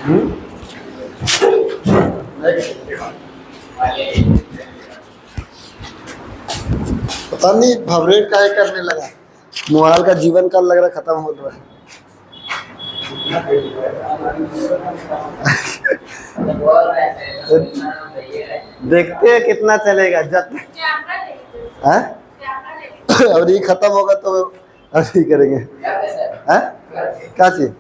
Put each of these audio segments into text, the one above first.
पता नहीं वाइब्रेट काहे करने लगा, मोबाइल का जीवन काल लग रहा खत्म हो रहा है। देखते हैं कितना चलेगा जब हाँ? और ये खत्म होगा तो अभी करेंगे हाँ? क्या चीज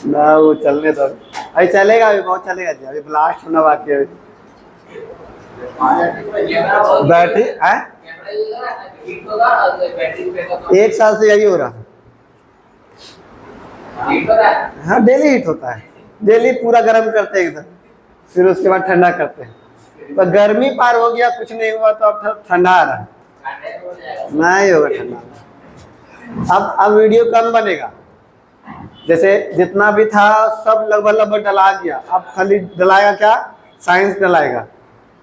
ना वो चलने दो, अभी चलेगा, अभी बहुत चलेगा जी, अभी ब्लास्ट होना बाकी है। बैटरी है 1 साल से यही हो रहा है। हाँ डेली हीट होता है, डेली पूरा गर्म करते हैं एकदम, फिर उसके बाद ठंडा करते हैं। तो गर्मी पार हो गया, कुछ नहीं हुआ तो अब ठंडा आ रहा है, नहीं होगा ठंडा। अब वीडियो कम बनेगा, जैसे जितना भी था सब लगभग डला गया, अब खाली डलाएगा क्या, साइंस डलाएगा।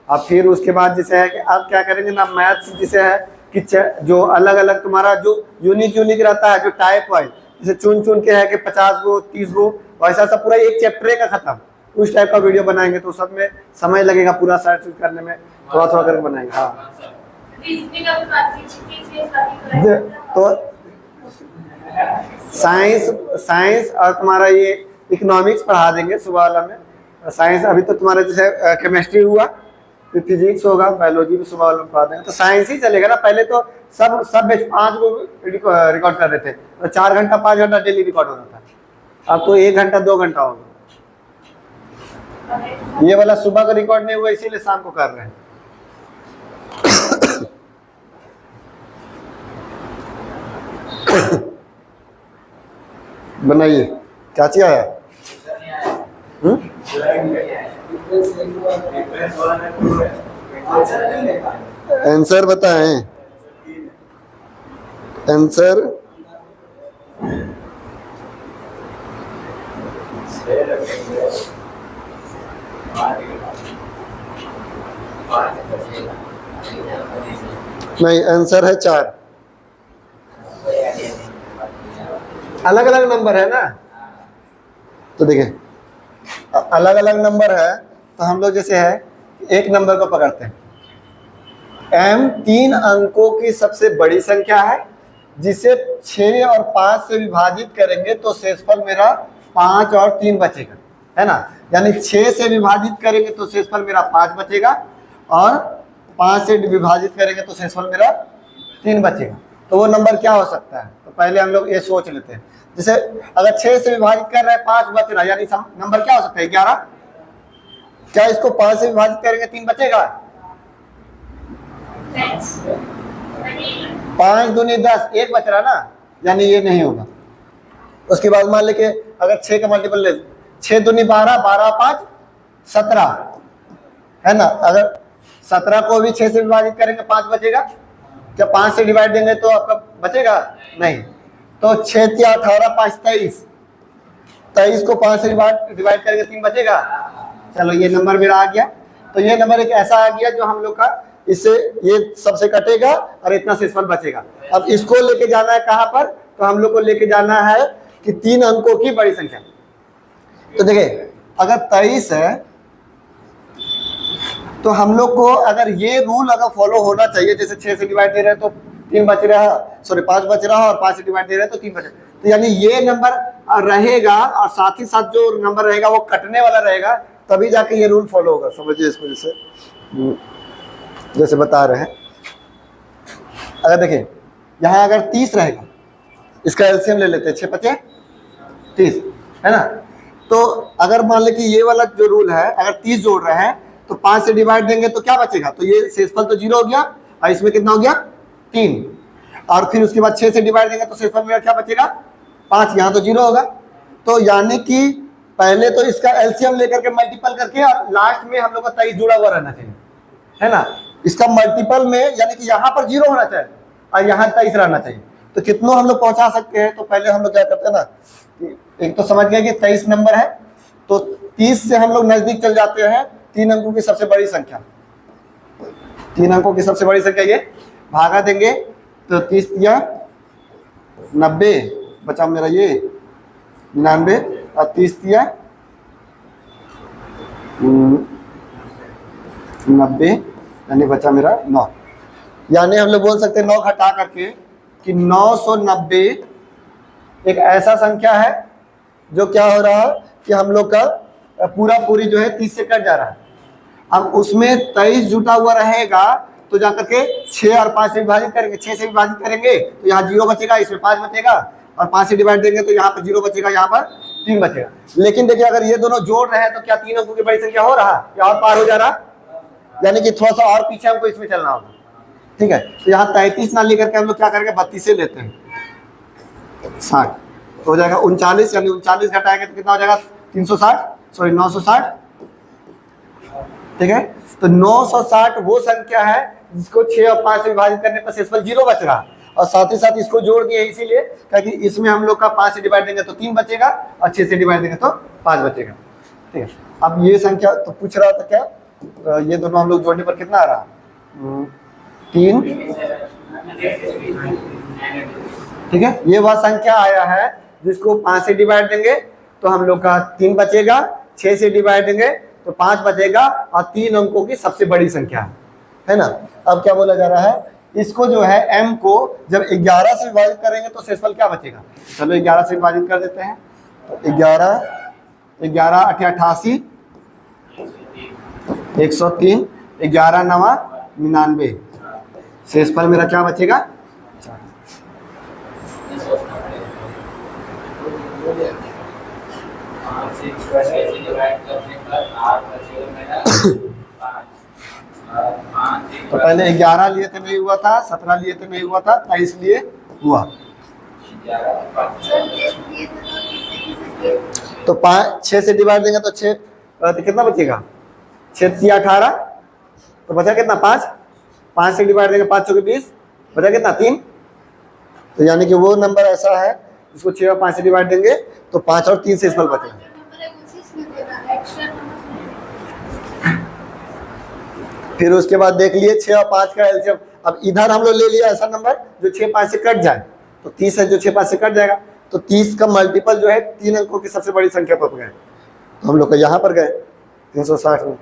अब फिर उसके बाद जैसे है कि अब क्या करेंगे ना, मैथ्स जैसे है कि जो अलग अलग तुम्हारा जो यूनिक रहता है, जो टाइप वाइज, जैसे चुन के है कि 50 गो 30 गो, वैसा सब पूरा एक चैप्टर का खत्म, उस टाइप का वीडियो बनाएंगे तो सब में समय लगेगा पूरा सर्च करने में, थोड़ा करके बनाएंगे। हाँ तो साइंस और तुम्हारा ये इकोनॉमिक्स पढ़ा देंगे सुबह वाला में। साइंस अभी तो तुम्हारा जैसे केमिस्ट्री हुआ, फिर फिजिक्स होगा, बायोलॉजी भी सुबह वाला में पढ़ा देंगे, तो साइंस ही चलेगा ना। पहले तो सब बैच 5 को रिकॉर्ड कर रहे थे, तो 4 घंटा 5 घंटा डेली रिकॉर्ड हो रहा था, अब तो 1 घंटा 2 घंटा होगा। ये वाला सुबह का रिकॉर्ड नहीं हुआ, इसीलिए शाम को कर रहे हैं। बनाइए, क्या चाहिए आया? आंसर बताएं, आंसर नहीं, आंसर है 4। अलग अलग नंबर है ना, तो देखिए अलग अलग नंबर है, तो हम लोग जैसे है एक नंबर को पकड़ते हैं, m 3 अंकों की सबसे बड़ी संख्या है, जिसे 6 और 5 से विभाजित करेंगे तो शेषफल मेरा 5 और 3 बचेगा, है ना। यानी 6 से विभाजित करेंगे तो शेषफल मेरा 5 बचेगा, और 5 से विभाजित करेंगे तो शेषफल मेरा 3 बचेगा। तो वो नंबर क्या हो सकता है, तो पहले हम लोग ये सोच लेते हैं। जैसे अगर 6 से विभाजित कर रहे हैं 5 बच रहा है, यानी नंबर क्या हो सकता है 11। क्या इसको 5 से विभाजित करेंगे 3 बचेगा? 5 दूनी 10, 1 बच रहा ना, यानी ये नहीं होगा। उसके बाद मान लेके अगर 6 का मल्टीपल ले, 6 दूनी 12, 12 5 17, है ना। अगर 17 को भी 6 से विभाजित करेंगे 5 बचेगा, क्या 5 से डिवाइड देंगे तो आपका बचेगा नहीं। तो 6 या 18 5 23, 23 को 5 से डिवाइड करेंगे 3 बचेगा। चलो ये नंबर मेरा आ गया। तो ये नंबर एक ऐसा आ गया जो हम लोग का, इससे ये सबसे कटेगा और इतना शेषफल बचेगा। अब इसको लेके जाना है कहाँ पर, तो हम लोग को लेके जाना है कि 3 अंकों की बड़ी संख्या। तो देखिए अगर 23 है तो हम लोग को अगर ये रूल अगर फॉलो होना चाहिए, जैसे 6 से डिवाइड दे रहे हैं तो 3 बच रहा है, सॉरी 5 बच रहा है, और 5 से डिवाइड दे रहे हैं तो 3 बच रहा है, तो यानी ये नंबर रहेगा, और साथ ही साथ जो नंबर रहेगा वो कटने वाला रहेगा, तभी जाके ये रूल फॉलो होगा। समझिए इसको, जैसे बता रहे हैं। अगर देखिए यहाँ अगर 30 रहेगा, इसका एलसीएम ले लेते हैं, 6 5 30, है ना। तो अगर मान ले कि ये वाला जो रूल है, अगर 30 जोड़ रहे हैं तो 5 से डिवाइड देंगे तो क्या बचेगा, तो ये शेषफल तो 0 हो गया, और इसमें कितना हो गया 3, और फिर उसके बाद 6 से डिवाइड देंगे तो शेषफल मेरा क्या बचेगा 5, यहाँ तो 0 होगा। तो यानी कि पहले तो इसका एलसीएम लेकर के मल्टीपल करके, और लास्ट में हम लोग का 23 जुड़ा हुआ रहना चाहिए, है ना। इसका मल्टीपल में यानी कि यहाँ पर 0 होना चाहिए और यहाँ 23 रहना चाहिए। तो कितनों हम लोग पहुंचा सकते हैं, तो पहले हम लोग क्या करते हैं ना, एक तो समझ गए कि 23 नंबर है, तो 30 से हम लोग नजदीक चल जाते हैं 3 अंकों की सबसे बड़ी संख्या। 3 अंकों की सबसे बड़ी संख्या ये भागा देंगे तो 30 या 90 बचा मेरा ये 99 और 30 दिया 90, यानी बचा मेरा 9। यानी हम लोग बोल सकते हैं 9 घटा करके कि 990 एक ऐसा संख्या है जो क्या हो रहा है कि हम लोग का पूरी जो है 30 से कट जा रहा है। अब उसमें 23 जुटा हुआ रहेगा तो जाकर के 6 और 5 से विभाजित करेंगे, 6 से विभाजित करेंगे तो यहाँ 0 बचेगा, इसमें 5 बचेगा, और 5 से डिवाइड देंगे तो यहाँ पर 0 बचेगा, यहाँ पर 3 बचेगा। लेकिन देखिए अगर ये दोनों जोड़ रहे हैं तो क्या 3 अंकों की बड़ी संख्या हो रहा या और पार हो जा रहा, यानी कि थोड़ा सा और पीछे हमको इसमें चलना होगा। ठीक है, तो यहाँ 33 ना लेकर के हम लोग क्या करेंगे 32 से लेते हैं, 60 तो हो जाएगा 39, यानी 39 घटाएंगे तो कितना हो जाएगा 360, सॉरी 960। ठीक है, तो 960 वो संख्या है जिसको 6 और 5 से विभाजित करने पर शेषफल 0 बच रहा, और साथ ही साथ इसको जोड़ दिए इसीलिए क्योंकि इसमें हम लोग का 5 से डिवाइड देंगे तो 3 बचेगा और 6 से डिवाइड देंगे तो 5 बचेगा। ठीक है, अब ये संख्या तो पूछ रहा था क्या, तो ये दोनों हम लोग जोड़ने पर कितना आ रहा 3। ठीक है, ये वह संख्या आया है जिसको 5 से डिवाइड देंगे तो हम लोग का 3 बचेगा, 6 से डिवाइड देंगे तो 5 बचेगा, और 3 अंकों की सबसे बड़ी संख्या है ना। अब क्या बोला जा रहा है, इसको जो है m को जब 11 से विभाजित करेंगे तो शेषफल क्या बचेगा, चलो 11 से विभाजित कर देते हैं तो 11 11 8 88 103, 11 9 99, शेषफल मेरा क्या बचेगा 4। तो पहले 11 लिए थे नहीं हुआ था, 17 लिए थे नहीं हुआ था, 23 लिए हुआ, तो 6 से डिवाइड देंगे तो 6 तो कितना बचेगा 6 3 18, तो बचा कितना 5, 5 से डिवाइड देंगे 5 चौके 20, बचा कितना 3। तो यानी कि वो नंबर ऐसा है जिसको 6 और 5 से डिवाइड देंगे तो 5 और 3 शेषफल बचेगा। फिर उसके बाद देख लिए 6 और 5 का एलसीएम, अब इधर हम लोग ले लिया ऐसा नंबर जो 6 5 से कट जाए, तो 30 है जो 6 5 से कट जाएगा, तो 30 का मल्टीपल जो है 3 अंकों की सबसे बड़ी संख्या पर गए, तो हम लोग का यहाँ पर गए 360 में।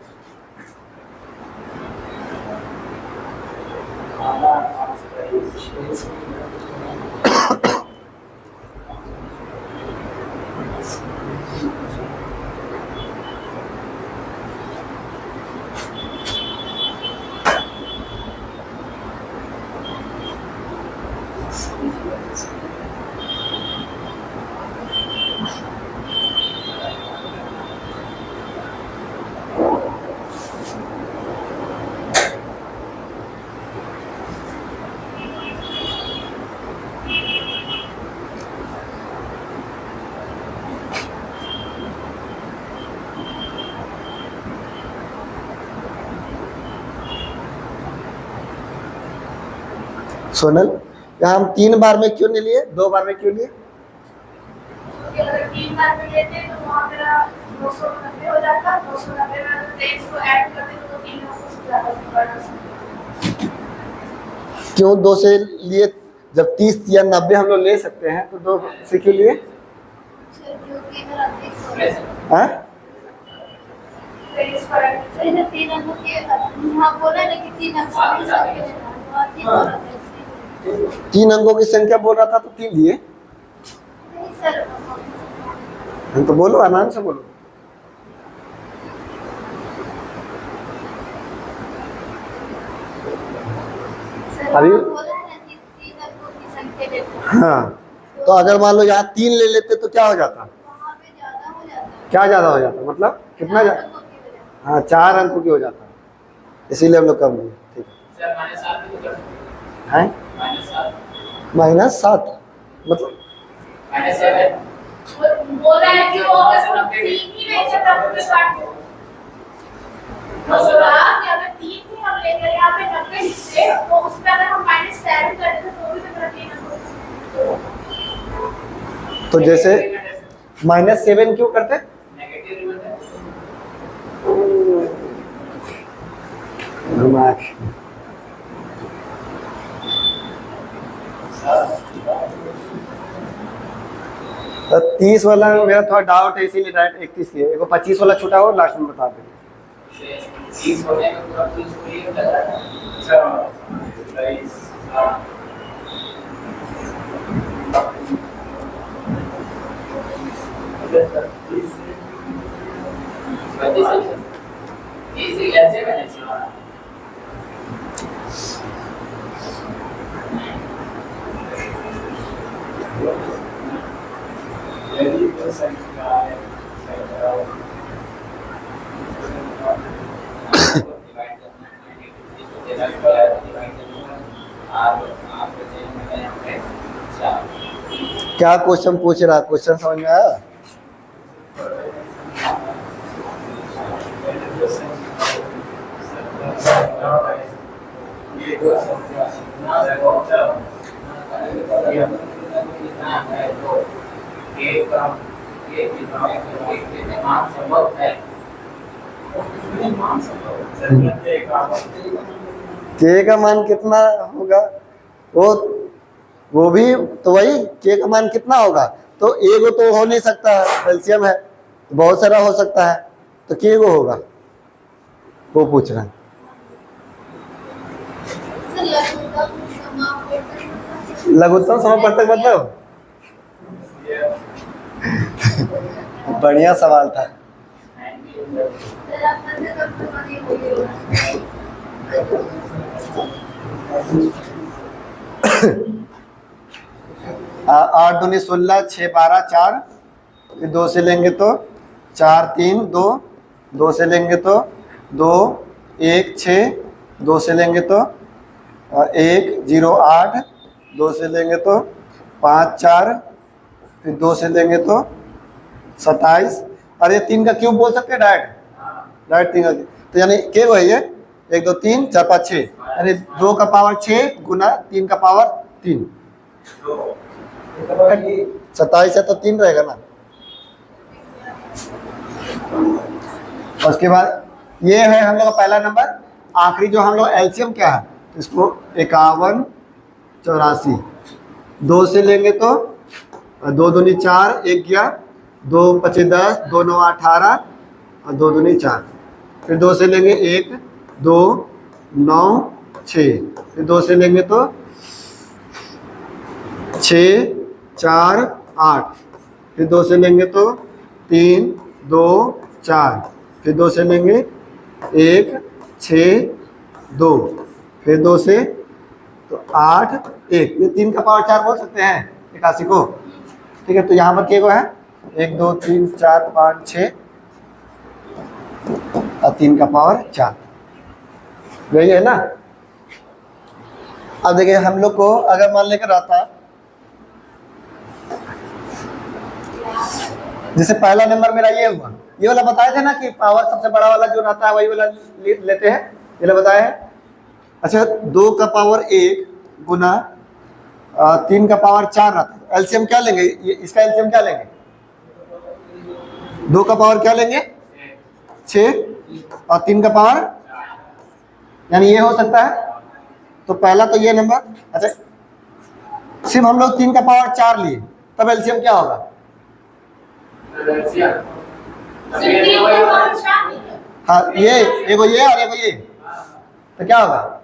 सोनल, यहाँ हम 3 बार में क्यों नहीं लिए, 2 बार में क्यों लिए? 3 बार में लेते तो वहाँ मेरा 290 हो जाता, 290 में 23 को ऐड कर देते तो 3 से ज़्यादा। क्यों 2 से लिए, जब 30 या 90 हम लोग ले सकते हैं तो 2 से क्यों लिए? हाँ? तीन अंकों की संख्या बोल रहा था तो 3 लिए। तो बोलो आराम से बोलो। अभी हाँ, तो अगर मान लो यहाँ 3 ले लेते तो क्या हो जाता, क्या ज्यादा हो जाता, मतलब कितना हाँ 4 अंकों की हो जाता, इसीलिए हम लोग कम लिए। ठीक है, -7 मतलब तो जैसे -7 क्यों करते, तो 30 वाला मेरा थोड़ा डाउट है, इसीलिए डायरेक्ट 31 किया। एक 25 वाला छूटा हो लास्ट में बता दें। 30 होने में पूरा 30 को ये लगा है। अच्छा 22 इसी ऐसे मैंने सुना। यदि तो संख्या है डिवाइड करना है, डिवाइड करना आप क्या क्वेश्चन पूछ रहा है? क्वेश्चन समझ में आया? के का मान कितना होगा? वो भी तो वही के का मान कितना होगा? तो एगो तो हो नहीं सकता है, एलसीएम है तो बहुत सारा हो सकता है, तो के गो होगा वो पूछ रहा है। लघुत्तम समापवर्तक मतलब बढ़िया सवाल था। आठ दूनी 16, 6 12 4, फिर 2 से लेंगे तो 4 3 2, 2 से लेंगे तो 2 1 6, 2 से लेंगे तो 1 0 8, 2 से लेंगे तो 5 4, फिर 2 से लेंगे तो 27। अरे 3 का क्यूब बोल सकते हैं डायरेक्ट 3 का, तो यानी के वो है ये 1 2 3 4 5 6, यानी 2 का पावर 6 गुना 3 का पावर 3, 27 है तो 3 रहेगा ना। उसके बाद ये है हम लोग का पहला नंबर। आखिरी जो हम लोग एलसीएम क्या है, इसको 51 84, 2 से लेंगे तो 2 दूनी 4, 1 गया, 2 25 10, 2 9 18 और 2 दूनी 4, फिर 2 से लेंगे 1 2 9 6, फिर 2 से लेंगे तो 6 4 8, फिर 2 से लेंगे तो 3 2 4, फिर 2 से लेंगे 1 6 2, फिर 2 से तो 8 1, ये 3 का पावर 4 बोल सकते हैं 81 को। ठीक है, तो यहाँ पर के को है 1 2 3 4 5 6 और 3 का पावर 4, यही है ना। अब देखिए हम लोग को अगर मान लेकर आता, जैसे पहला नंबर मेरा ये हुआ, ये वाला बताए थे ना कि पावर सबसे बड़ा वाला जो रहता है वही वाला लेते हैं, ये वाला बताया है। अच्छा 2 का पावर 1 गुना 3 का पावर 4 रहता है, एलसीएम क्या लेंगे? ये इसका एलसीएम क्या लेंगे? 2 का पावर क्या लेंगे 6 और 3 का पावर, यानी ये हो सकता है। तो पहला तो ये नंबर। अच्छा सिर्फ हम लोग 3 का पावर 4 लिए, तब एलसीएम क्या होगा? हाँ ये एगो ये और एगो ये, तो क्या होगा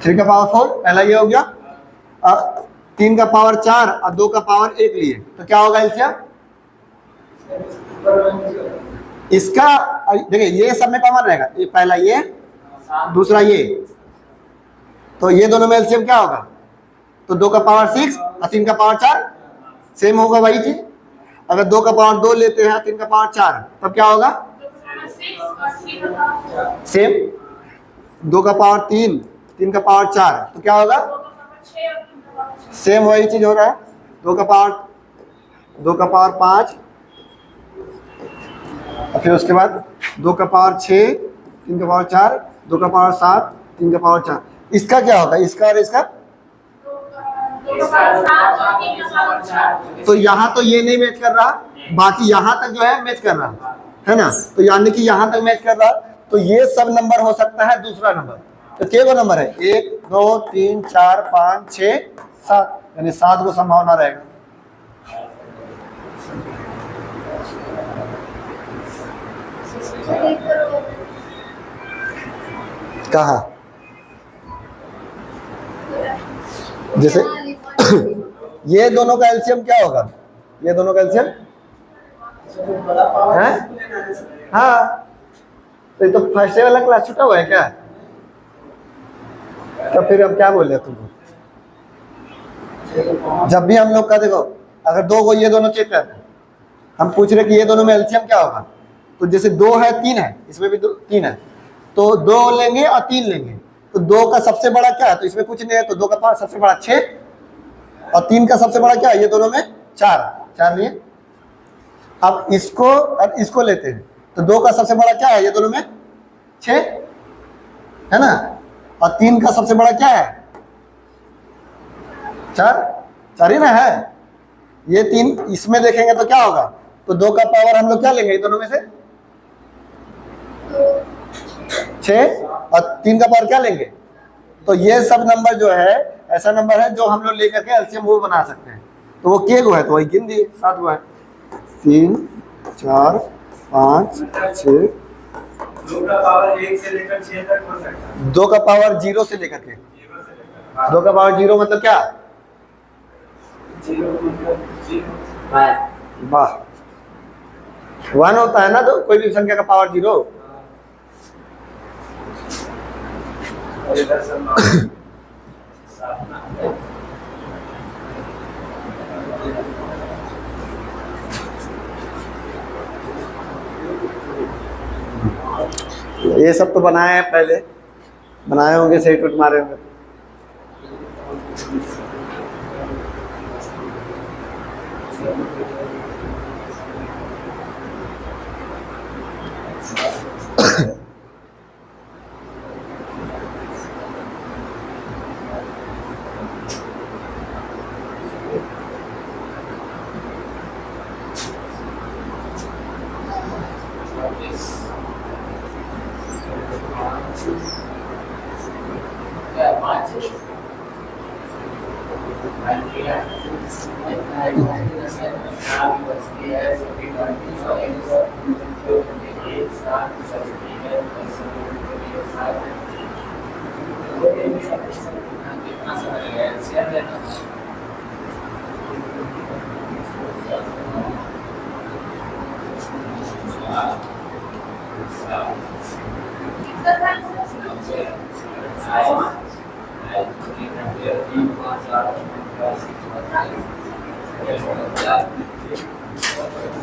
3 का पावर 4, पहला ये हो गया। 3 का पावर 4 और 2 का पावर 1 लिए, तो क्या होगा एलसीएम? इसका देखिए ये सब में कॉमन रहेगा, ये पहला ये दूसरा ये, तो ये दोनों में एलसीएम क्या होगा? तो 2 का पावर 6 और 3 का पावर 4 सेम होगा वही चीज। अगर 2 का पावर 2 लेते हैं 3 का पावर 4, तब क्या होगा? सेम। 2 का पावर 3 3 का पावर 4, तो क्या होगा? सेम वही चीज हो रहा है। 2 का पावर 5, और फिर उसके बाद 2 का पावर 6 3 का पावर 4, 2 का पावर 7 3 का पावर 4, इसका क्या होगा? इसका और इसका, तो यहाँ तो ये नहीं मैच कर रहा, बाकी यहाँ तक जो है मैच कर रहा है ना, तो यानी कि यहाँ तक मैच कर रहा, तो ये सब नंबर हो सकता है दूसरा नंबर। तो के वो नंबर है 1 2 3 4 5 6 7, यानी 7 को संभावना रहेगा। कहा जैसे ये दोनों का एलसीएम क्या होगा, ये दोनों का एलसीएम है, हाँ तो ये तो फर्स्ट वाला क्लास छूटा हुआ है क्या, तो फिर हम क्या बोले तुमको, जब भी हम लोग का देखो अगर 2 को ये दोनों चेक करते हैं, हम पूछ रहे कि ये दोनों में एलसीएम क्या होगा, तो जैसे 2 है 3 है, इसमें भी 3 है, तो 2 लेंगे और 3 लेंगे, तो 2 का सबसे बड़ा क्या है, तो इसमें कुछ नहीं है, तो 2 का पावर सबसे बड़ा 6 और 3 का सबसे बड़ा क्या है, ये दोनों में 4 लिए। अब इसको लेते हैं, तो 2 का सबसे बड़ा क्या है, ये दोनों में 6 है ना, और 3 का सबसे बड़ा क्या है 4 ही ना है, ये 3 इसमें देखेंगे तो क्या होगा, तो 2 का पावर हम लोग क्या लेंगे, ये दोनों में से 6 और 3 का पावर क्या लेंगे, तो ये सब नंबर जो है ऐसा नंबर है जो हम लोग लेकर के एलसीएम वो बना सकते हैं, तो वो के गो है, तो वही गिन दिए 7 गो है, 3 4 5 6, 2 का पावर 1 से लेकर 6 तक हो सकता है, 2 का पावर 0 से लेकर के, 0 से लेकर 2 का पावर 0 मतलब क्या, 0 मतलब 0 वाह 1 होता है ना, तो कोई भी संख्या का पावर 0, और इधर सब ये सब तो बनाए हैं पहले, बनाए होंगे, सेट उट मारे होंगे।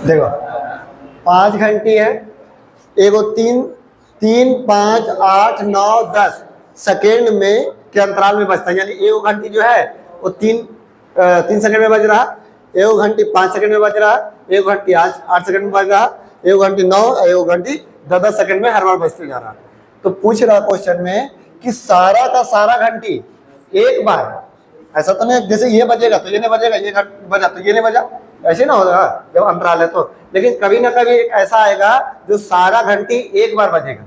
देखो 5 घंटी है, एगो 3 5 8 9 10 सेकेंड में के अंतराल में बजता है, यानी एगो घंटी जो है वो 3 सेकंड में बज रहा, एगो घंटी 5 सेकंड में बज रहा, एगो घंटी 8 सेकंड में बज रहा, एगो घंटी 9, एगो घंटी 10 सेकंड में हर बार बजते जा रहा। तो पूछ रहा क्वेश्चन में कि सारा का सारा घंटी एक बार, ऐसा तो नहीं जैसे ये बजेगा तो ये नहीं बजेगा, ये बजा तो ये नहीं बजा, ऐसे ना होगा जब अंतराल है तो, लेकिन कभी ना कभी एक ऐसा आएगा जो सारा घंटी एक बार बजेगा,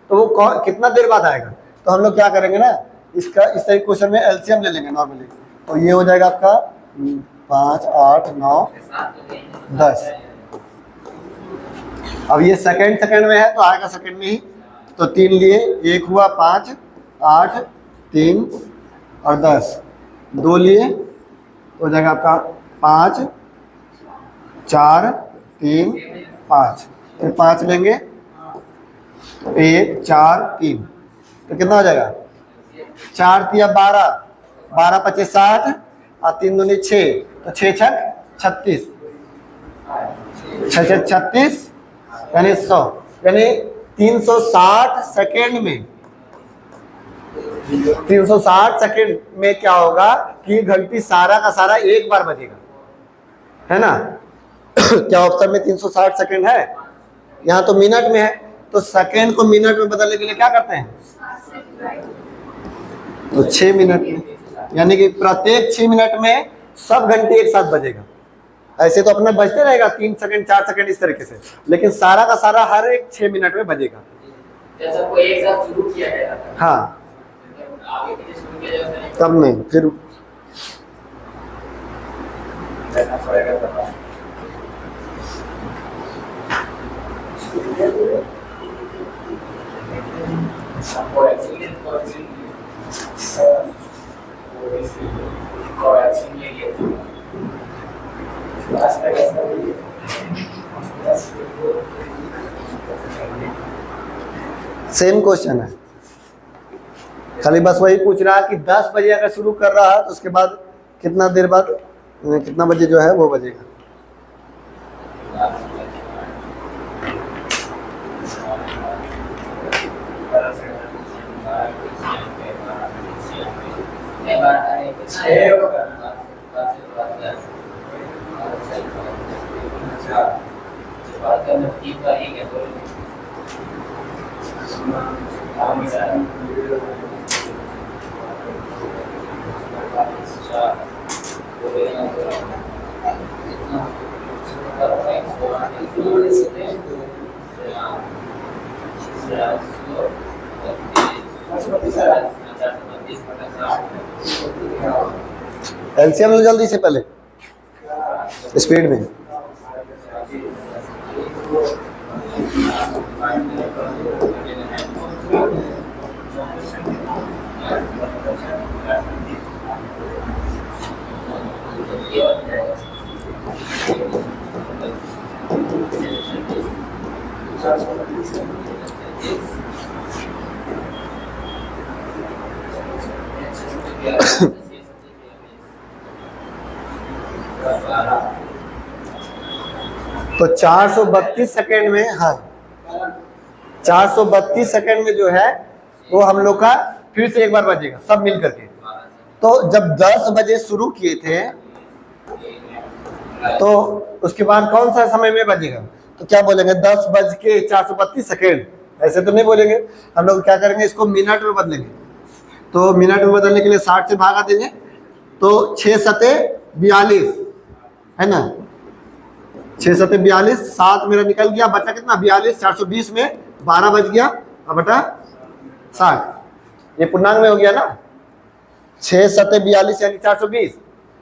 तो वो कितना देर बाद आएगा, तो हम लोग क्या करेंगे ना, इसका इस तरह क्वेश्चन में एलसीएम ले लेंगे नॉर्मली, तो ये हो जाएगा आपका 5 8 9 10। अब ये सेकंड में है तो आएगा सेकंड में ही, तो 3 लिए, 1 हुआ 5 8 3 और 10, 2 लिए तो हो जाएगा आपका 5 4 3 5, फिर 5 लेंगे तो 1 4 3, तो कितना हो जाएगा 4 तिया 12, 12 25 60 और 3 दूनी 6, तो 6 छक 36, 6 छक 36 यानी 100, यानी 360 सेकेंड में 360 सेकेंड में क्या होगा कि घंटी सारा का सारा एक बार बजेगा, है ना। क्या ऑप्शन में 360 सेकेंड है, यहाँ तो मिनट में है, तो सेकेंड को मिनट में बदलने के लिए क्या करते हैं, तो 6 मिनट में, यानी कि प्रत्येक 6 मिनट में सब घंटी एक साथ बजेगा। ऐसे तो अपना बजते रहेगा 3 सेकंड 4 सेकंड इस तरीके से, लेकिन सारा का सारा हर एक 6 मिनट में बजेगा। जैसा कोई एक साथ शुरू किया गया था, हाँ आगे पीछे शुरू किया जाएगा तब नहीं, फिर रहना पड़ेगा दबा। आपको एक्सीडेंट कोएक्सियल ले लिया रास्ता कैसा है सेम क्वेश्चन है, खाली बस वही पूछ रहा है कि 10 बजे अगर शुरू कर रहा है तो उसके बाद कितना देर बाद कितना बजे जो है वो बजेगा। एलसीएम लो जल्दी से पहले स्पीड में। तो 432 सेकेंड में, हाँ 432 सेकेंड में जो है वो हम लोग का फिर से एक बार बजेगा सब मिल करके। तो जब 10 बजे शुरू किए थे तो उसके बाद कौन सा समय में बजेगा, तो क्या बोलेंगे 10:432। ऐसे तो नहीं बोलेंगे, हम लोग क्या करेंगे इसको मिनट में बदलेंगे। तो मिनट में बदलने के लिए 60 से भागा देंगे तो 6 सते 42 है ना, 6 सते 42, 7 मेरा निकल गया, बचा कितना 42, 420 में 12 बज गया और बटा 60, ये पूर्णांक में हो गया ना, 6 सते 42 यानी 420,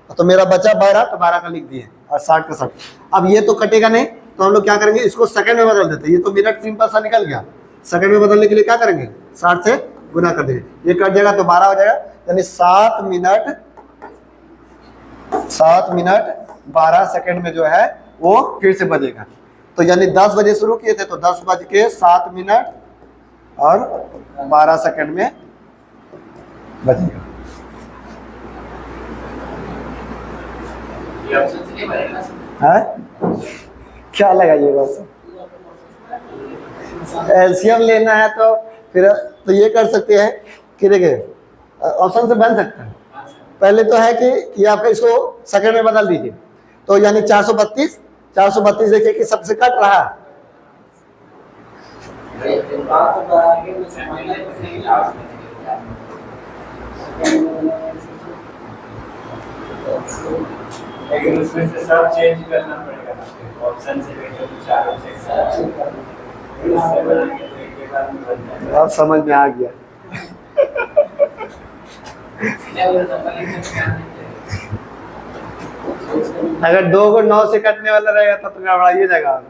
तो मेरा बचा 12, तो 12 का लिख दिए और 60 का 60। अब ये तो कटेगा नहीं तो हम लोग क्या करेंगे इसको सेकंड में बदल देते हैं, ये तो मिनट सिंपल सा निकल गया, सेकंड में बदलने के लिए क्या करेंगे 60 से गुना कर देंगे, ये कट जाएगा तो 12 हो जाएगा, यानी 7 मिनट 12 सेकंड में जो है वो फिर से बजेगा। तो यानी 10 बजे शुरू किए थे तो 10:07 और 12 सेकंड में बजेगा। ये ऑप्शन से नहीं बनेगा है क्या लगाइएगा, एलसीएम लेना है तो फिर तो ये कर सकते हैं कि देखिए ऑप्शन से बन सकता है। पहले तो है कि ये आपका इसको सेकंड में बदल दीजिए, तो यानी 432 देखिए कि सबसे कट रहा है, लेकिन उसमें से सब चेंज करना पड़ेगा ऑप्शन से लेकर 4 ऑप्शन अब समझ में आ गया। अगर 2 को 9 से कटने वाला रहेगा तब तो घबराइए जाएगा,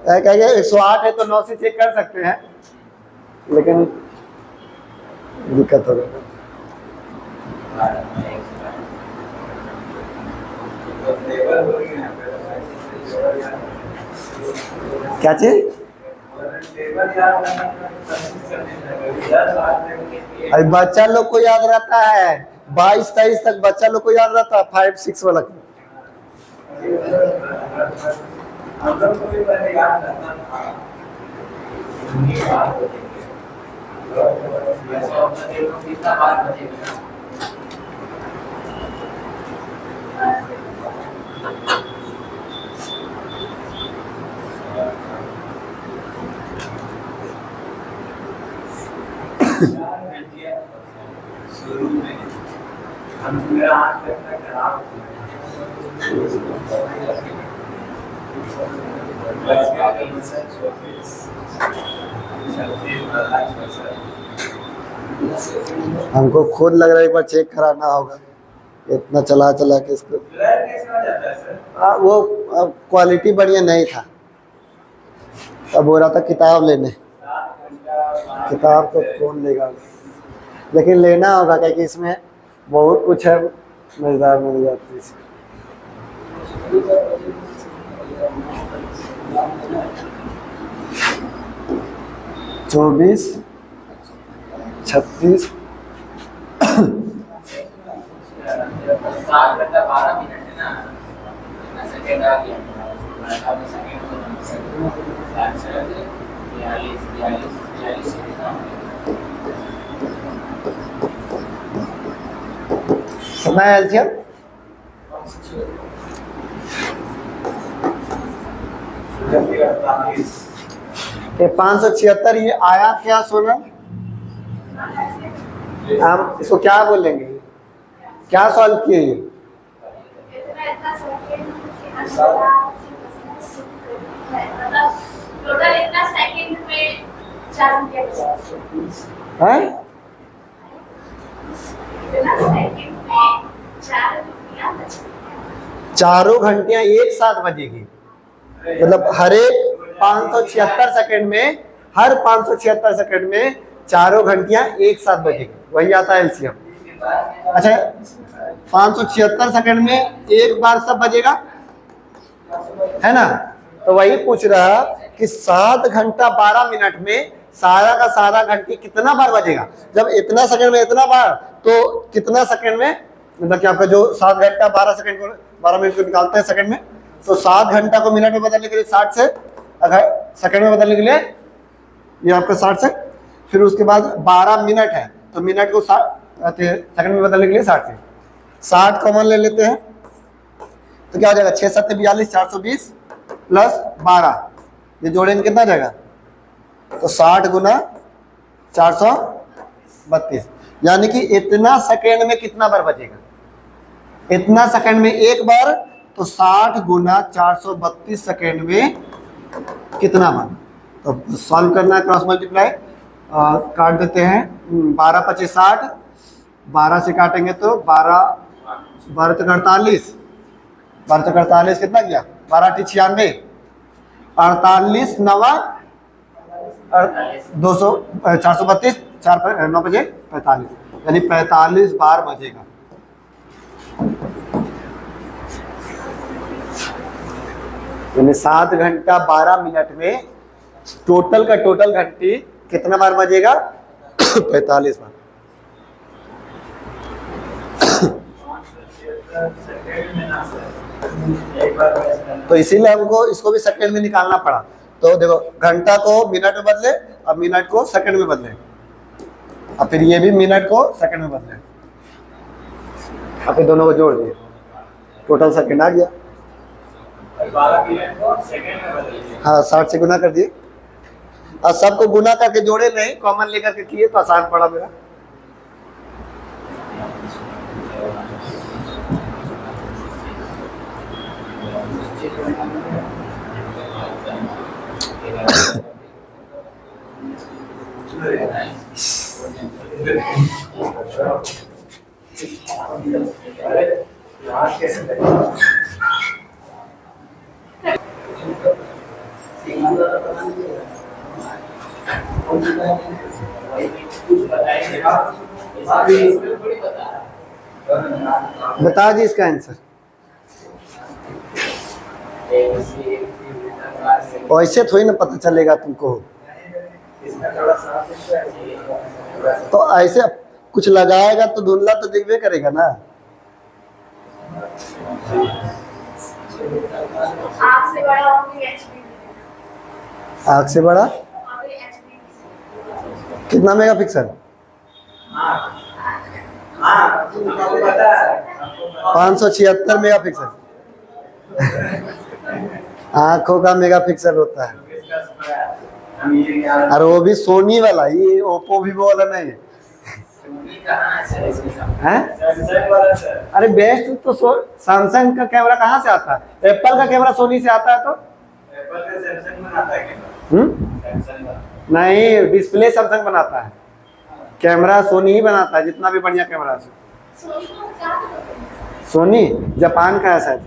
कहेंगे 108 है तो 9 से चेक कर सकते हैं, लेकिन दिक्कत होगा। क्या चीज अभी बच्चा लोग को याद रहता है 22-23 तक बच्चा लोग को याद रहता है 5-6 वाला को। शुरू में हम मेरा हाथ लगता खराब हमको खुद लग रहा है एक बार चेक कराना होगा। इतना चला चला के इसको ब्लर कैसे हो जाता है सर? वो अब क्वालिटी बढ़िया नहीं था, अब हो रहा था किताब लेने। 7 घंटा किताब तो कौन लेगा, लेकिन लेना होगा क्योंकि इसमें बहुत कुछ है, मजेदार मिल जाती है। 24, 36, 7 घंटा 12 मिनट है ना, कितना सेकंड आ गया? 12 सेकंड तो 42 कितना है एलसीएम? ये 576 ये आया क्या सोना? हम इसको क्या बोलेंगे, क्या सॉल्व किए ये? इतना सेकंड मतलब टोटल इतना सेकंड में 4 घंटे हैं? इतना सेकंड में 4 घंटियां बचती चारों घंटियां एक साथ बजेगी, मतलब हर एक 576 सेकंड में, हर 576 सेकंड में चारों घंटियां एक साथ बजेगी, वही आता है एलसीएम। अच्छा 576 सेकंड में एक बार सब बजेगा, है ना? तो वही पूछ रहा कि 7 घंटा 12 मिनट में सारा का सारा घंटी कितना बार बजेगा। जब इतना सेकंड में इतना बार, तो कितना सेकंड में, मतलब कि आपका जो 7 घंटा 12 सेकंड को 12 मिनट को निकालते हैं सेकंड में, तो 7 घंटा को मिनट में बदलने के लिए 60 से, अगर सेकंड में बदलने के लिए ये आपका 60 से, फिर उसके बाद 12 मिनट है तो मिनट को सेकंड में बदलने के लिए 60 से, 60 कॉमन ले लेते हैं तो क्या हो जाएगा, 6 7 42 420 प्लस 12, ये जोड़ेंगे कितना आ जाएगा, तो 60 गुना 432, यानी कि इतना सेकंड में कितना बार बजेगा, इतना सेकंड में एक बार, तो 60 गुना 432 सेकंड में कितना बार। तो सॉल्व करना है, क्रॉस मल्टीप्लाई काट देते हैं, 12 25 60, 12 से काटेंगे तो 12 12 तक 48, 12 तक 48 कितना गया, 12 96, 48 9 200 432, 4 9 बजे 45, यानी 45 बार बजेगा। यानी 7 घंटा 12 मिनट में टोटल का टोटल घंटी कितना बार बजेगा, 45 बार। तो इसीलिए हमको इसको भी सेकंड में निकालना पड़ा। तो देखो घंटा को मिनट में बदले, अब मिनट को सेकंड में बदले, अब फिर ये भी मिनट को सेकंड में बदले, अब फिर दोनों को जोड़ दिए, टोटल सेकंड आ गया। 12 मिनट को सेकंड में बदल दिया। हाँ 60 से गुना कर दिए, और सबको गुना करके जोड़े नहीं, कॉमन लेकर के किए तो आसान पड़ा मेरा। बता जी इसका आंसर। ऐसे थोड़ी ना पता चलेगा तुमको, तो ऐसे कुछ लगाएगा तो धुंधला तो दिखबे करेगा ना। आग से बड़ा होगी एचपी, आग से बड़ा कितना मेगा पिक्सल, 576 मेगा पिक्सल आंखों का मेगा पिक्सल होता है, और वो भी सोनी वाला, ये ओप्पो वीवो वाला नहीं है। अरे बेस्ट तो सैमसंग का कैमरा कहाँ से आता है, एप्पल का कैमरा सोनी से आता है, तो नहीं डिस्प्ले सैमसंग बनाता है, कैमरा सोनी ही बनाता है, जितना भी बढ़िया कैमरा है। सोनी को क्या सोनी जापान का है शायद,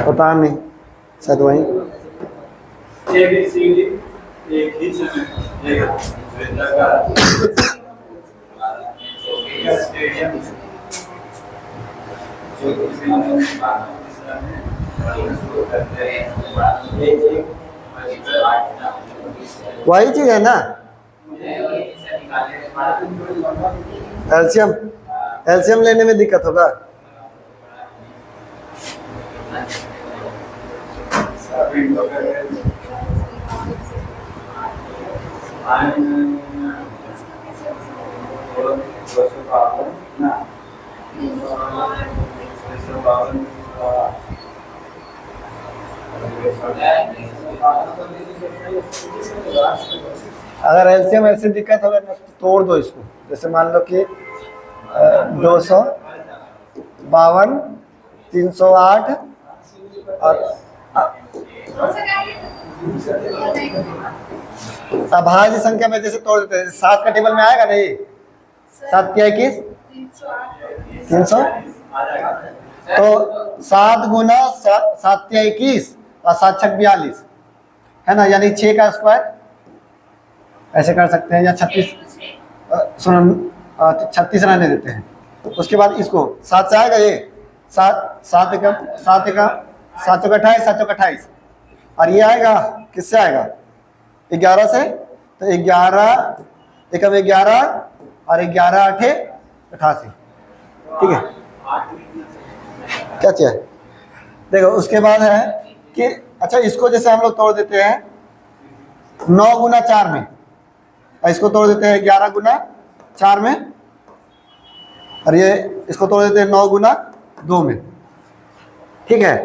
पता नहीं, शायद वही। ABCD एक ही समय एक वृत्ताकार स्टेडियम जो किसी वही चीज है ना, एल्शियम, एल्शियम लेने में दिक्कत होगा। अगर एल्शियम ऐसे दिक्कत होगा ना तो तोड़ दो इसको, जैसे मान लो कि 252, 308 और अभाज्य संख्या में जैसे तोड़ देते हैं, 7 का टेबल में आएगा नहीं, 7 क्या 21, 300, तो 7 गुना 7 या 21 और 7 छक 42 है ना, यानी 6 का स्क्वायर ऐसे कर सकते हैं, या 36 36 रहने देते हैं। उसके बाद इसको 7 से आएगा, ये 7 7 का 7 का 7 चौक 28, 7 चौक 28, और ये आएगा किससे आएगा 11 से, तो 11 एकम 11 और 11 8 88, ठीक है। क्या चाहिए देखो, उसके बाद है कि अच्छा इसको जैसे हम लोग तोड़ देते हैं 9 गुना 4 में, और इसको तोड़ देते हैं 11 गुना 4 में, और ये इसको तोड़ देते हैं 9 गुना 2 में, ठीक है।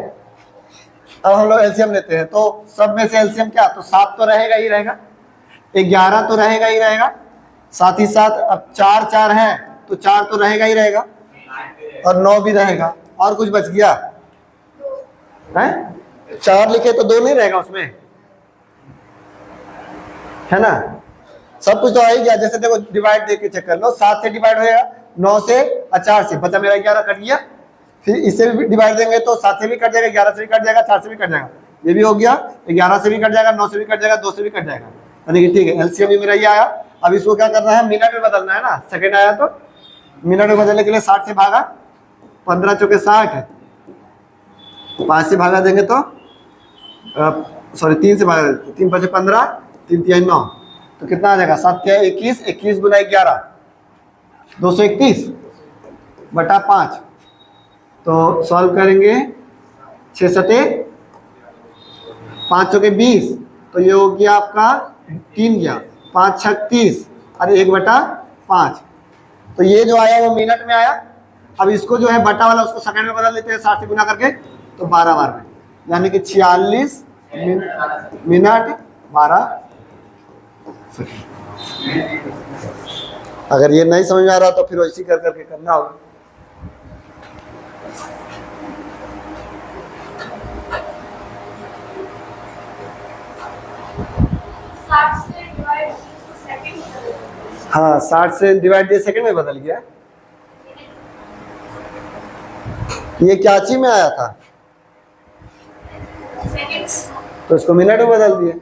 अब हम लोग एलसीएम लेते हैं, तो सब में से एलसीएम क्या, तो 7 तो रहेगा ही रहेगा, 11 तो रहेगा ही रहेगा, साथ ही साथ अब 4 4 है तो 4 तो रहेगा ही रहेगा, और 9 भी रहेगा, और कुछ बच गया है, 4 लिखे तो 2 नहीं रहेगा उसमें, है ना। सब कुछ तो आ ही गया, जैसे देखो डिवाइड देके चेक कर लो, 7 से डिवाइड होएगा, 9 से और 4 से, बचा मेरा 11 कट गया, फिर इससे भी डिवाइड देंगे तो 7 से भी कट जाएगा, 11 से भी कट जाएगा, 4 से भी कट जाएगा, ये भी हो गया, 11 से भी कट जाएगा, 9 से भी कट जाएगा, 2 से भी कट जाएगा, यानी कि ठीक है एलसीएम भी मेरा ये आया। अब इसको क्या करना है, मिनट में बदलना है ना, सेकंड आया तो मिनट में बदलने के लिए 60 से भागा, 15 चौके 60, 5 से भागा देंगे तो सॉरी 3 से भागा, 3 5 15, 3 3 9, तो कितना आ जाएगा 7 21, 21 गुना 11 231 बटा 5, तो सॉल्व करेंगे 6 सटे 5 चौके 20, तो ये हो गया आपका 3 गया, 5 6 30 और 1 बटा 5, तो ये जो आया वो मिनट में आया। अब इसको जो है बटा वाला उसको सेकंड में बदल लेते हैं 60 से गुना करके, तो 12 बार में, यानी कि 46 मिनट 12 सेकंड। अगर ये नहीं समझ में आ रहा तो फिर वैसी कर करके करना होगा। हाँ 60 से डिवाइड दिए सेकंड में बदल गया। ये क्या चीज में आया था, तो इसको मिनट में बदल दिए।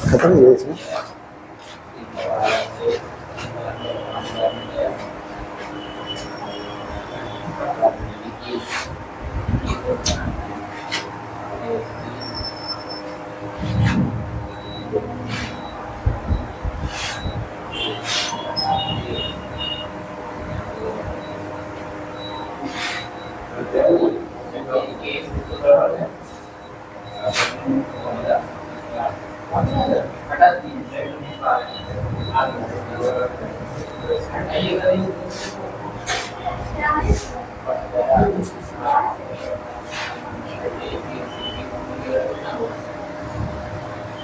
खत्म हो गया इसमें।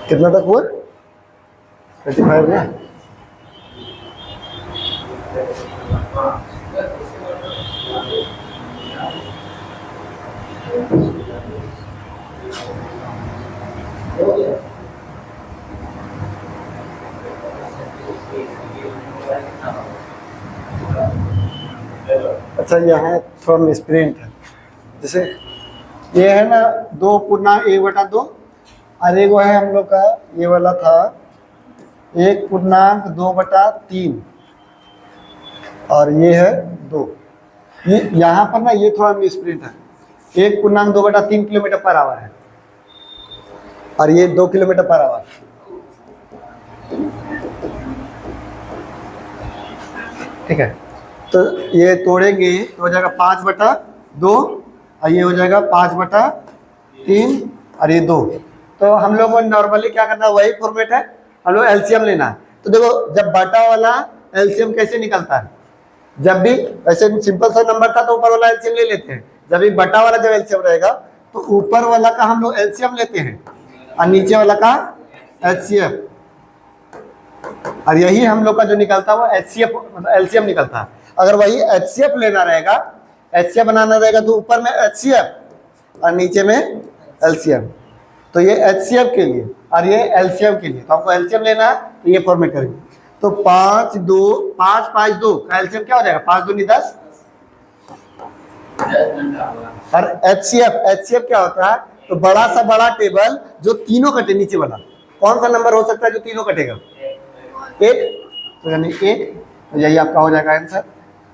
कितना तक हुआ 35 ना। अच्छा यहाँ थोड़ा मिसप्रिंट है, जैसे ये है ना 2/1/2 और एक वो है हम लोग का ये वाला था 1/2/3 और ये है 2। ये यहाँ पर ना ये थोड़ा मिसप्रिंट है, 1/2/3 किलोमीटर पर आवर है और ये 2 किलोमीटर पर आवर। ठीक है, तो ये तोड़ेंगे तो हो जाएगा 5/2 और ये हो जाएगा 5/3 और ये 2। तो हम लोग को नॉर्मली क्या करना है, वही फॉर्मेट है, हम लोग एलसीएम लेना है। तो देखो जब बटा वाला एलसीएम कैसे निकलता है, जब भी ऐसे सिंपल सा नंबर था तो ऊपर वाला एलसीएम ले लेते हैं, जब भी बटा वाला जब एलसीएम रहेगा तो ऊपर वाला का हम लोग एलसीएम लेते हैं और नीचे वाला का एचसीएफ, और यही हम लोग का जो निकलता है वो एचसीएफ मतलब एलसीएम निकलता है। अगर वही एचसीएफ लेना रहेगा, एचसीएफ बनाना रहेगा तो ऊपर में एचसीएफ और नीचे में एलसीएम। तो ये एचसीएफ के लिए और ये एलसीएम के लिए, तो हमको एलसीएम लेना है तो ये फॉर्मेट करेंगे। तो 5 5 2 का एलसीएम क्या हो जाएगा, 5 दूनी 10 और एचसीएफ क्या होता है, तो बड़ा सा बड़ा टेबल जो तीनों कटे नीचे वाला, कौन सा नंबर हो सकता है जो तीनों कटेगा, 1, तो यानी 1, तो यही आपका हो जाएगा आंसर।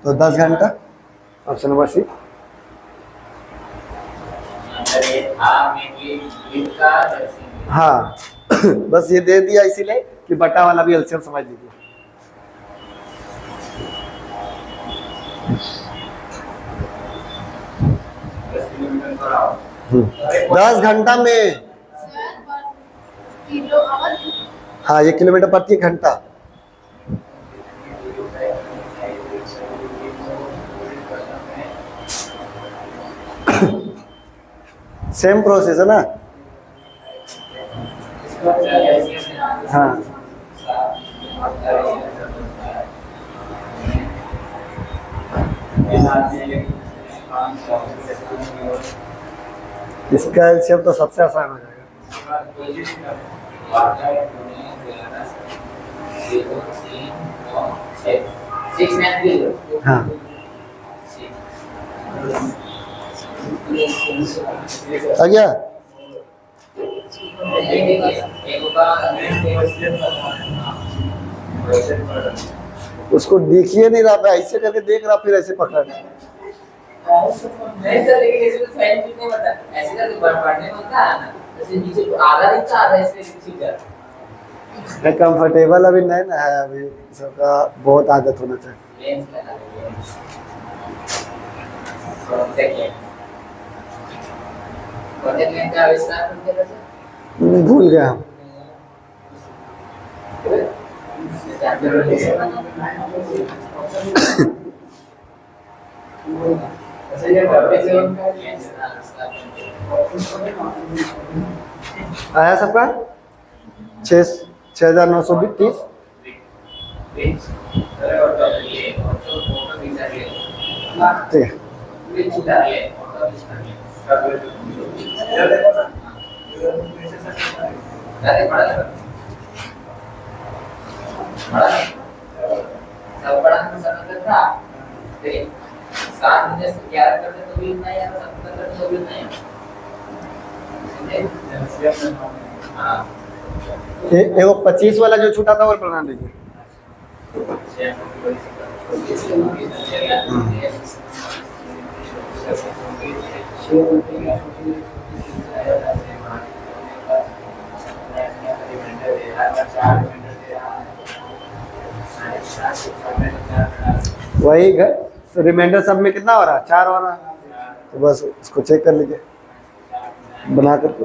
तो 10 घंटा ऑप्शन नंबर सी। हाँ बस ये दे दिया इसीलिए कि बटा वाला भी एलसीएम समझ लीजिए। 10 घंटा में, हाँ ये किलोमीटर प्रति घंटा। सेम प्रोसेस है ना। हाँ इसका एलसीएम तो सबसे आसान हो जाएगा। हाँ आ गया। उसको देखिए नहीं रहा था, ऐसे करके देख रहा फिर ऐसे पकड़। नहीं सर, लेकिन इसमें साइन कुछ नहीं बता, ऐसे करके पढ़ने में होता है ना, जैसे नीचे आधा दिखता आधा इसमें सीख जाता है। कंफर्टेबल अभी नहीं ना है, अभी सबका बहुत आदत होना चाहिए। लेंस लगा लेंस देखिए कॉन्टैक्ट लेंस का आविष्कार कौन किया था? भूल गया हम। आया सबका 6,930। ठीक है एगो 25 वाला जो छूटा था वो बना दीजिए। वही रिमाइंडर सब में कितना हो रहा है, 4 हो रहा है, तो बस इसको चेक कर लीजिए बना करके।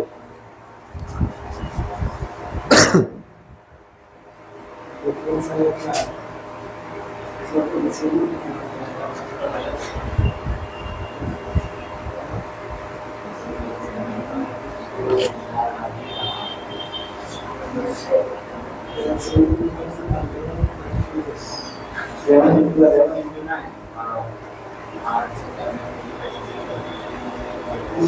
तो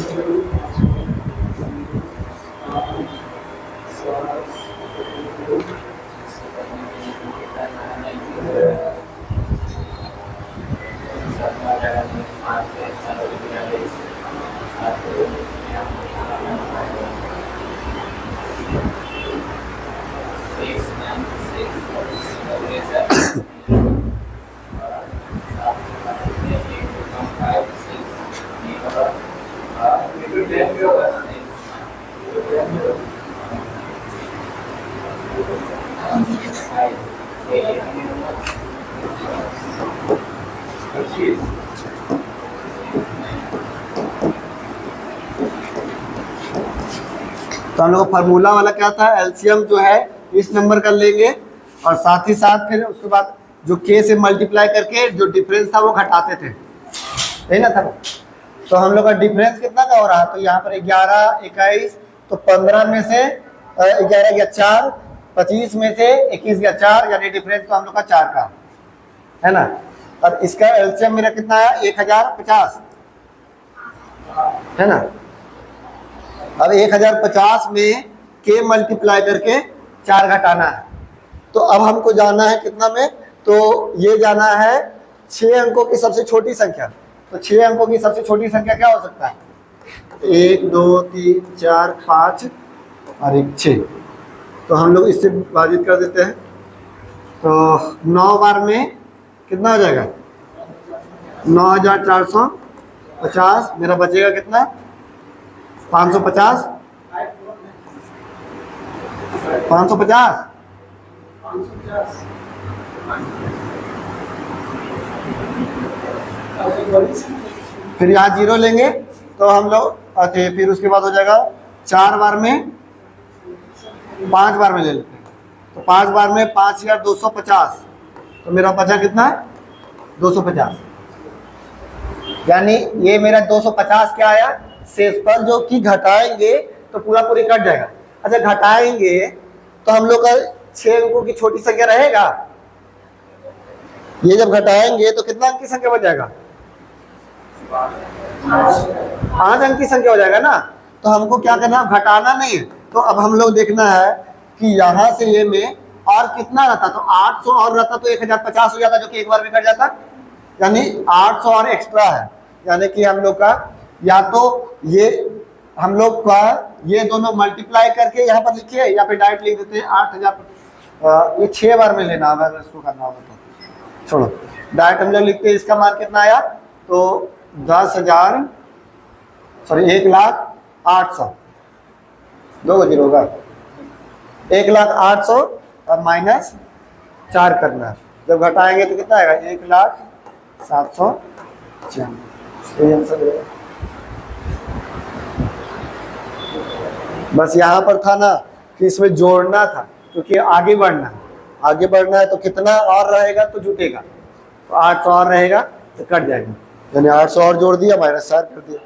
हम लोग का फार्मूला वाला क्या था, एलसीएम जो है इस नंबर का लेंगे और साथ ही साथ फिर उसके बाद जो के से मल्टीप्लाई करके जो डिफरेंस था वो घटाते थे, यही ना था। तो हम लोग का डिफरेंस कितना का हो रहा है, तो यहाँ पर 11, 21, तो 15 में से 11 गया 4, 25 में से 21 गया 4, यानी डिफरेंस तो हम लोग का 4 का है ना। और इसका एलसीएम मेरा कितना है 1050 है ना। अब 1050 में के मल्टीप्लाई करके 4 घटाना है। तो अब हमको जाना है कितना में, तो ये जाना है 6 अंकों की सबसे छोटी संख्या। तो 6 अंकों की सबसे छोटी संख्या क्या हो सकता है, 1, 2, 3, 4, 5 और 1 6। तो हम लोग इससे विभाजित कर देते हैं। तो 9 बार में कितना हो जाएगा, 9450। मेरा बचेगा कितना, 550 फिर यहाँ 0 लेंगे तो हम लोग अच्छा, फिर उसके बाद हो जाएगा 4 बार में, 5 बार में ले लेते हैं। तो 5 बार में 5250, तो मेरा बचा कितना है 250, यानी ये मेरा 250 क्या आया शेषफल, जो कि घटाएंगे तो पूरा पूरी कट जाएगा। अच्छा घटाएंगे तो हम लोग का 6 अंकों की छोटी संख्या रहेगा, ये जब घटाएंगे तो कितना अंक की संख्या बच जाएगा, 5 अंक की संख्या हो जाएगा ना। तो हमको क्या करना है, घटाना नहीं है। तो अब हम लोग देखना है कि यहाँ से ये में और कितना रहता, तो 800 और रहता तो 1050 हो जाता, जो कि एक बार में कट जाता, यानी 800 और एक्स्ट्रा है। यानी कि हम लोग का या तो ये हम लोग का ये दोनों मल्टीप्लाई करके यहाँ पर लिखिए, या फिर डायरेक्ट लिख देते हैं 8000। ये 6 बार में लेना होगा अगर इसको करना होगा तो छोड़ो, डायरेक्ट हम लोग लिखते हैं। इसका मान कितना आया, तो 1,08,000, 2 जीरो होगा, 1,08,000 और माइनस 4 करना है। जब घटाएंगे तो कितना आएगा, 1,07,000। यही आंसर है। बस यहाँ पर था ना कि इसमें जोड़ना था, क्योंकि आगे बढ़ना है तो कितना और रहेगा तो जुटेगा, तो 800 और रहेगा तो कट जाएगा, यानी 800 और जोड़ दिया, माइनस 4 कर दिया।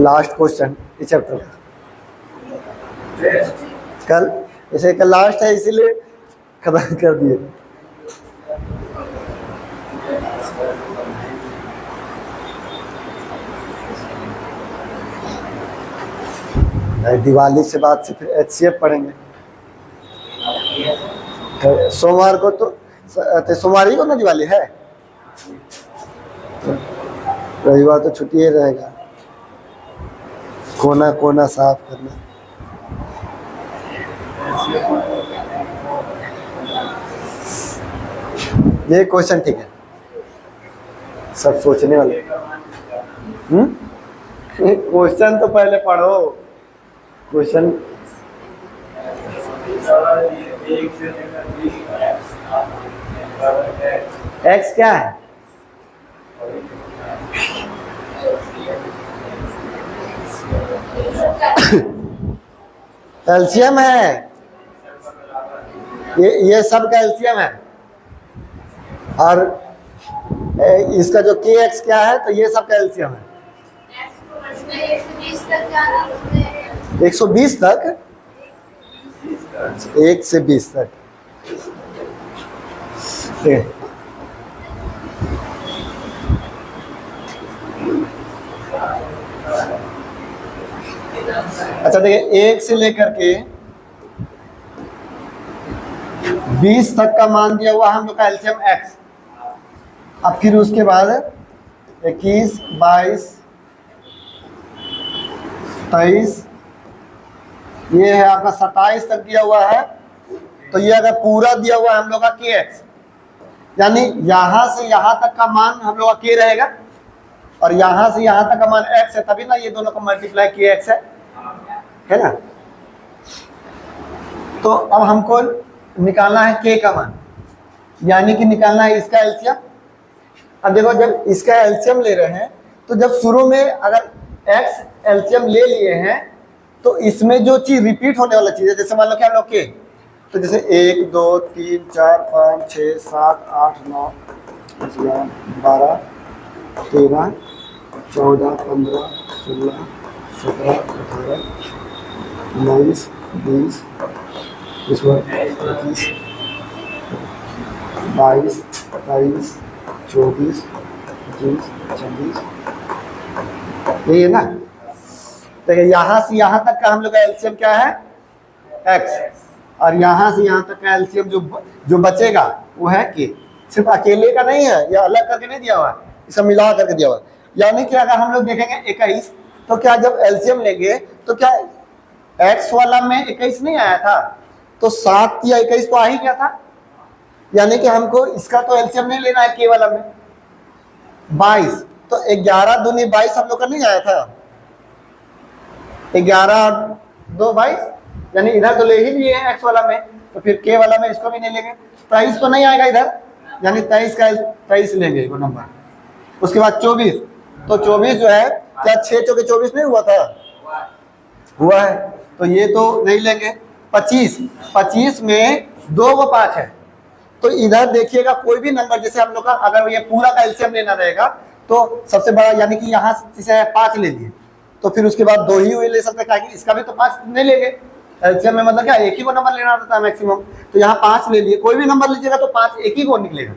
लास्ट क्वेश्चन इस चैप्टर का, कल इसे कल लास्ट है इसीलिए खत्म कर दिए। दिवाली से बाद से फिर HCF पढ़ेंगे। सोमवार को तो सोमवार ही को ना दिवाली है, रविवार तो छुट्टी ही रहेगा। कोना कोना साफ करना, ये क्वेश्चन ठीक है, सब सोचने वाले। क्वेश्चन तो पहले पढ़ो, क्वेश्चन। एक से लेकर 20 एक्स क्या है? कैल्शियम है, ये सब कैल्शियम है। और इसका जो के एक्स क्या है, तो ये सब कैल्शियम है। 120 तक जाना उसमें 120 तक, 1 से 20 तक। अच्छा देखिए, 1 से लेकर के 20 तक का मान दिया हुआ हम लोग का एलसीएम एक्स। अब फिर उसके बाद 21, 22, 23, ये है आपका 27 तक दिया हुआ है। तो ये अगर पूरा दिया हुआ है हम लोग का के एक्स, यानी यहां से यहां तक का मान हम लोग का के रहेगा, और यहां से यहां तक का मान एक्स है, तभी ना ये दोनों का मल्टीप्लाई के एक्स है ना। तो अब हमको निकालना है के का मान, यानी कि निकालना है इसका एलसीएम। अब देखो, जब इसका एलसीएम ले रहे हैं तो जब शुरू में अगर एक्स एलसीएम ले लिए हैं तो इसमें जो चीज रिपीट होने वाला चीज है, जैसे मान लो कि हम लोग के, तो जैसे 1 2 3 4 5 6 7 8 9 10 12 13 14 15 16 17 18 19 20 21 22 23 24 25 26, यही है ना। देखिए, यहाँ से यहाँ तक का हम लोग का एलसीएम क्या है, एक्स, और यहाँ से यहाँ तक का एलसीएम जो बचेगा वो है के। सिर्फ अकेले का नहीं है, या अलग करके नहीं दिया हुआ है, इसे मिला करके दिया हुआ है। यानी कि अगर हम लोग देखेंगे 21, तो क्या जब एलसीएम लेंगे तो क्या एक्स वाला में 21 नहीं आया था, तो 7 या 21 तो आ ही गया था। यानी कि हमको इसका तो एलसीएम नहीं लेना है के वाला में। 22, तो 11 दूनी 22 हम लोग का नहीं आया था, 11 2 22, यानी इधर तो ले ही लिए हैं एक्स वाला में, तो फिर के वाला में इसको भी नहीं लेंगे। 23 तो नहीं आएगा इधर, यानी 23 का 23 लेंगे वो नंबर। उसके बाद 24, तो 24 जो है, क्या 6 चौके 24 नहीं हुआ था, हुआ है, तो ये तो नहीं लेंगे। 25 में 2 व 5 है, तो इधर देखिएगा कोई भी नंबर, जैसे हम लोग का अगर ये पूरा का एलसीएम लेना रहेगा तो सबसे बड़ा, यानी कि यहाँ से 5 ले लिए, तो फिर उसके बाद 2 ही ले सकते हैं, इसका भी तो 5 नहीं लेंगे। एलसीएम में मतलब क्या, एक ही को नंबर लेना रहता है मैक्सिमम, तो यहाँ 5 ले लिए। कोई भी नंबर लीजिएगा तो 5 एक ही को निकलेगा,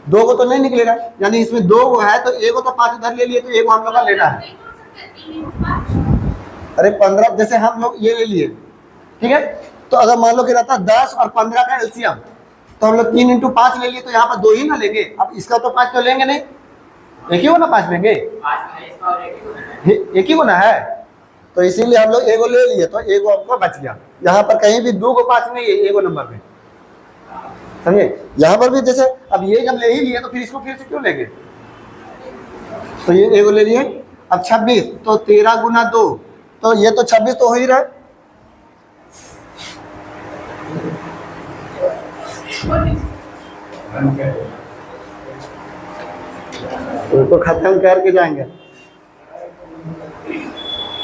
2 को तो नहीं निकलेगा। यानी इसमें 2 को है तो 1 को तो 5 उधर ले लिए, तो 1 को हम लोग का लेना है। अरे 15, जैसे हम लोग ये ले लिए, ठीक है, तो अगर मान लो कि रहता 10 और 15 का एलसीएम, तो हम लोग 3 × 5 ले लिए, तो यहाँ पर 2 ही ना लेंगे। अब इसका तो 5 तो लेंगे नहीं, एक ही को ना 5 लेंगे, एक ही को ना है, तो इसीलिए हम लोग 1 को ले लिए, तो 1 को हमको बच गया। यहाँ पर कहीं भी 2 को 5 नहीं है, 1 को नंबर में, समझे। यहाँ पर भी जैसे अब ये जब ले ही लिए, तो फिर इसको फिर से क्यों लेंगे, तो ये 1 को ले लिए। अब 26, तो 13 × 2, तो ये तो 26 तो हो ही रहा है। उनको खत्म करके जाएंगे,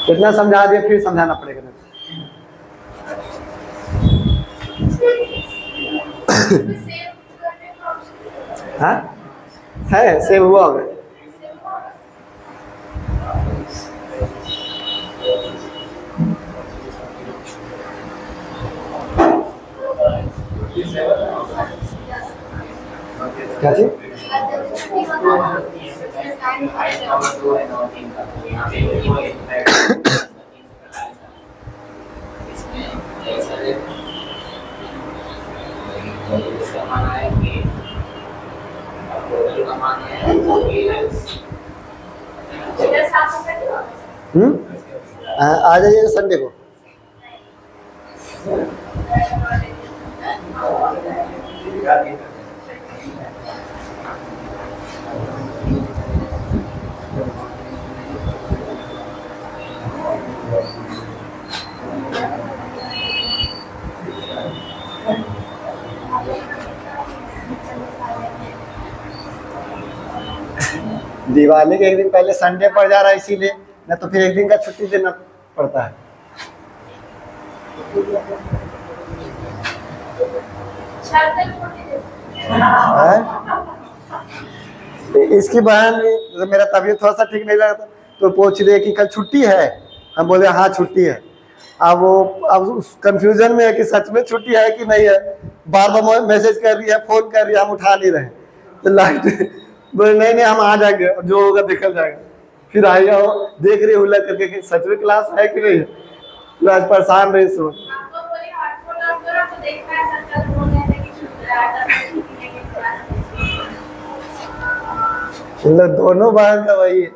कितना समझा दिया, फिर समझाना पड़ेगा। हाँ है, सेव हुआ होगा। क्या चीज? आ जाइएगा संडे को। दिवाली के एक दिन पहले संडे पड़ जा रहा है इसीलिए, ना तो फिर एक दिन का छुट्टी देना पड़ता है। हैं? इसकी बहन जब मेरा तबीयत थोड़ा सा ठीक नहीं लगा था तो पूछ रही है कि कल छुट्टी है, हम बोले हाँ छुट्टी है। अब वो कंफ्यूजन में है कि सच में छुट्टी है कि नहीं है, बार बार मैसेज कर रही है, फोन कर रही है, हम उठा नहीं रहे। तो लास्ट बोले नहीं हम आ जाएंगे, जो होगा देखा जाएगा। फिर आई आओ देख रही हुला करके कि सच में क्लास है कि नहीं है, तो आज परेशान रही सो। दोनों बहन का वही है,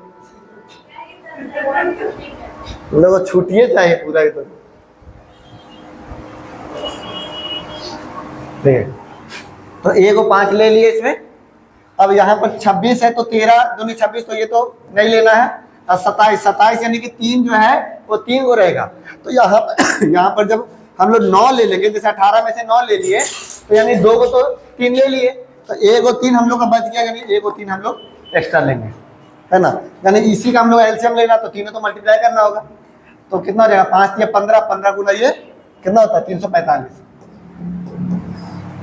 लोग छुट्टिए चाहिए पूरा एकदम। ठीक है, तो ए को 5 ले लिए इसमें। अब यहाँ पर 26 है तो 13 दूनी 26, तो ये तो नहीं लेना है। और 27 यानी कि 3 जो है वो 3 को रहेगा। तो यहाँ पर जब हम लोग 9 ले लेंगे, जैसे 18 में से 9 ले लिए तो यानी 2 को तो 3 ले लिए, तो 1 और 3 हम लोग का बच गया, यानी 1 और 3 हम लोग एक्स्ट्रा लेंगे, है ना। यानी इसी का हम लोग एलसीएम लेना, तो तीनों तो मल्टीप्लाई करना होगा। तो कितना हो जाएगा, 5 या 15, 15 गुना ये कितना होता है 345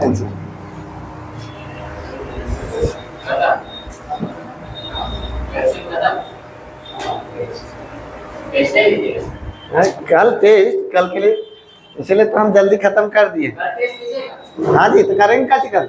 आंसर। कल टेस्ट, कल के लिए इसलिए तो हम जल्दी खत्म कर दिए। हाँ जी, तो करेंगे क्या कल।